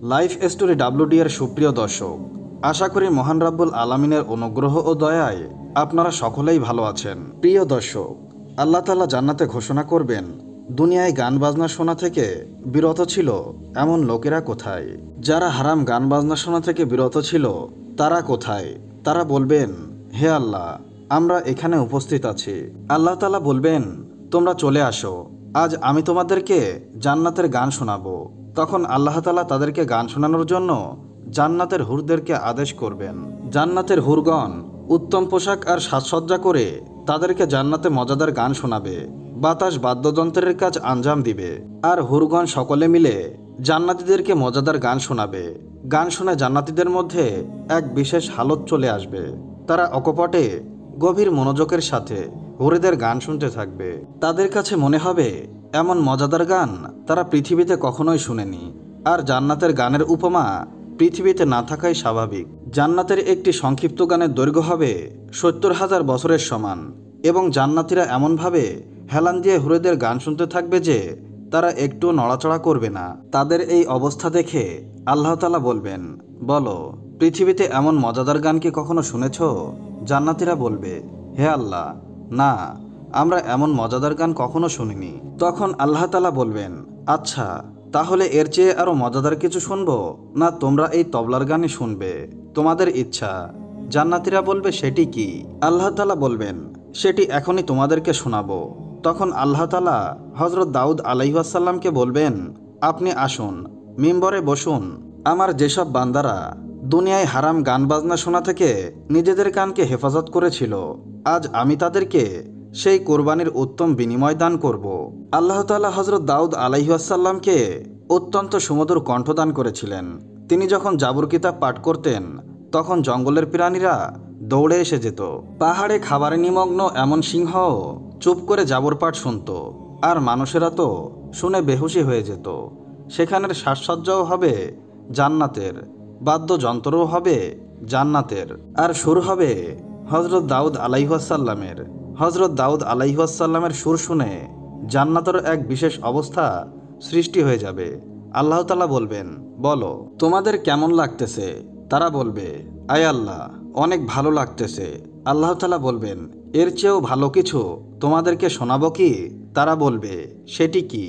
Life story WD এর সুপ্রিয় দর্শক, আশা করি মহান রাব্বুল আলামিনের অনুগ্রহ ও দয়ায় আপনারা সকলেই ভালো আছেন। প্রিয় দর্শক, আল্লাহ তাআলা জান্নাতে ঘোষণা করবেন, দুনিয়ায় গান বাজনা শোনা থেকে বিরত ছিল এমন লোকেরা কোথায়? যারা হারাম গান বাজনা শোনা থেকে বিরত ছিল তারা কোথায়? তারা বলবেন, হে আল্লাহ, আমরা এখানে উপস্থিত আছি। আল্লাহ তাআলা বলবেন, তোমরা চলে আসো, আজ আমি তোমাদেরকে জান্নাতের গান শোনাবো। তখন আল্লাহ তাআলা তাদেরকে গান শোনানোর জন্য জান্নাতের হুরদেরকে আদেশ করবেন। জান্নাতের হুরগণ উত্তম পোশাক আর সাজসজ্জা করে তাদেরকে জান্নাতে মজাদার গান শোনাবে, বাতাস বাদ্যযন্ত্রের কাজ আঞ্জাম দিবে, আর হুরগণ সকলে মিলে জান্নাতীদেরকে মজাদার গান শোনাবে। গান শুনে জান্নাতীদের মধ্যে এক বিশেষ হালত চলে আসবে। তারা অকপটে গভীর মনোযোগের সাথে হুরেদের গান শুনতে থাকবে। তাদের কাছে মনে হবে এমন মজাদার গান তারা পৃথিবীতে কখনোই শুনেনি। আর জান্নাতের গানের উপমা পৃথিবীতে না থাকাই স্বাভাবিক। জান্নাতের একটি সংক্ষিপ্ত গানের দৈর্ঘ্য হবে ৭০,০০০ বছরের সমান, এবং জান্নাতীরা এমনভাবে হেলান দিয়ে হুরেদের গান শুনতে থাকবে যে তারা একটু নড়াচড়া করবে না। তাদের এই অবস্থা দেখে আল্লাহ তাআলা বলবেন, বলো, পৃথিবীতে এমন মজাদার গান কি কখনো শুনেছ? জান্নাতীরা বলবে, হে আল্লাহ, না, আমরা এমন মজাদার গান কখনো শুনিনি। তখন আল্লাহ তাআলা বলবেন, আচ্ছা, তাহলে এর চেয়ে আরো মজাদার কিছু শুনবো, না তোমরা এই তবলার গানই শুনবে? তোমাদের ইচ্ছা। জান্নাতীরা বলবে, সেটি কি? আল্লাহ তাআলা বলবেন, সেটি এখনই তোমাদেরকে শোনাবো। তখন আল্লাহ তাআলা হযরত দাউদ আলাইহিস সালামকে বলবেন, আপনি আসুন, মিম্বরে বসুন। আমার যেসব বান্দারা দুনিয়ায় হারাম গান বাজনা শোনা থেকে নিজেদের কানকে হেফাজত করেছিল, আজ আমি তাদেরকে সেই কোরবানির উত্তম বিনিময় দান করব। আল্লাহ তাআলা হযরত দাউদ আলাইহিস সালামকে অত্যন্ত সুমধুর কণ্ঠদান করেছিলেন। তিনি যখন জাবুর কিতাব পাঠ করতেন তখন জঙ্গলের প্রাণীরা দৌড়ে এসে যেত। পাহাড়ে খাবারে নিমগ্ন এমন সিংহ চুপ করে জাবুর পাঠ শুনত, আর মানুষেরা তো শুনে বেহুশি হয়ে যেত। সেখানের সাজসজ্জাও হবে জান্নাতের, বাদ্যযন্ত্রও হবে জান্নাতের, আর সুর হবে হযরত দাউদ আলাইহিস সালামের। হযরত দাউদ আলাইহিস সালামের সুর শুনে জান্নাতের এক বিশেষ অবস্থা সৃষ্টি হয়ে যাবে। আল্লাহ তাআলা বলবেন, বলো, তোমাদের কেমন লাগতেছে? তারা বলবে, আয় আল্লাহ, অনেক ভালো লাগতেছে। আল্লাহ তাআলা বলবেন, এর চেয়েও ভালো কিছু তোমাদেরকে শোনাবো কি? তারা বলবে, সেটি কি?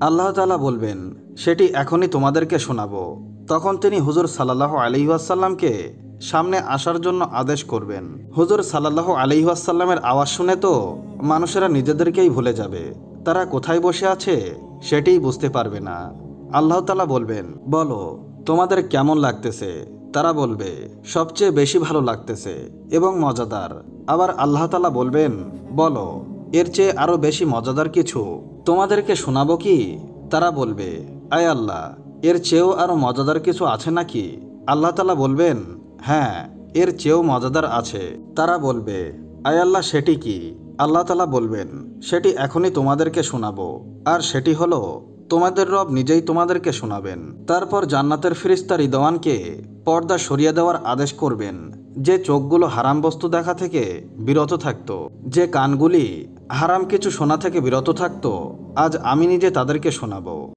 আল্লাহ তাআলা বলবেন, সেটি এখনই তোমাদেরকে শোনাবো। তখন তিনি হুজুর সাল্লাল্লাহু আলাইহি ওয়াসাল্লামকে সামনে আসার জন্য আদেশ করবেন। হুজুর সাল্লাল্লাহু আলাইহি ওয়াসাল্লামের আওয়াজ শুনে তো মানুষেরা নিজেদেরকেই ভুলে যাবে। তারা কোথায় বসে আছে সেটিই বুঝতে পারবে না। আল্লাহ তাআলা বলবেন, বলো, তোমাদের কেমন লাগতেছে? তারা বলবে, সবচেয়ে বেশি ভালো লাগতেছে এবং মজাদার। আবার আল্লাহ তাআলা বলবেন, বলো, এর চেয়ে আরো বেশি মজাদার কিছু তোমাদেরকে শোনাবো কি? তারা বলবে, আয় আল্লাহ, এর চেয়েও আরো মজাদার কিছু আছে নাকি? আল্লাহ তাআলা বলবেন, হ্যাঁ, এর চেয়েও মজাদার আছে। তারা বলবে, আয় আল্লাহ, সেটি কি? আল্লাহ তাআলা বলবেন, সেটি এখনই তোমাদেরকে শোনাবো, আর সেটি হলো তোমাদের রব নিজেই তোমাদেরকে শোনাবেন। তারপর জান্নাতের ফেরেশতা রিদওয়ানকে পর্দা সরিয়ে দেওয়ার আদেশ করবেন। যে চোখগুলো হারাম বস্তু দেখা থেকে বিরত থাকত, যে কানগুলি হারাম কিছু শোনা থেকে বিরত থাকত, আজ আমি নিজে তাদেরকে শোনাবো।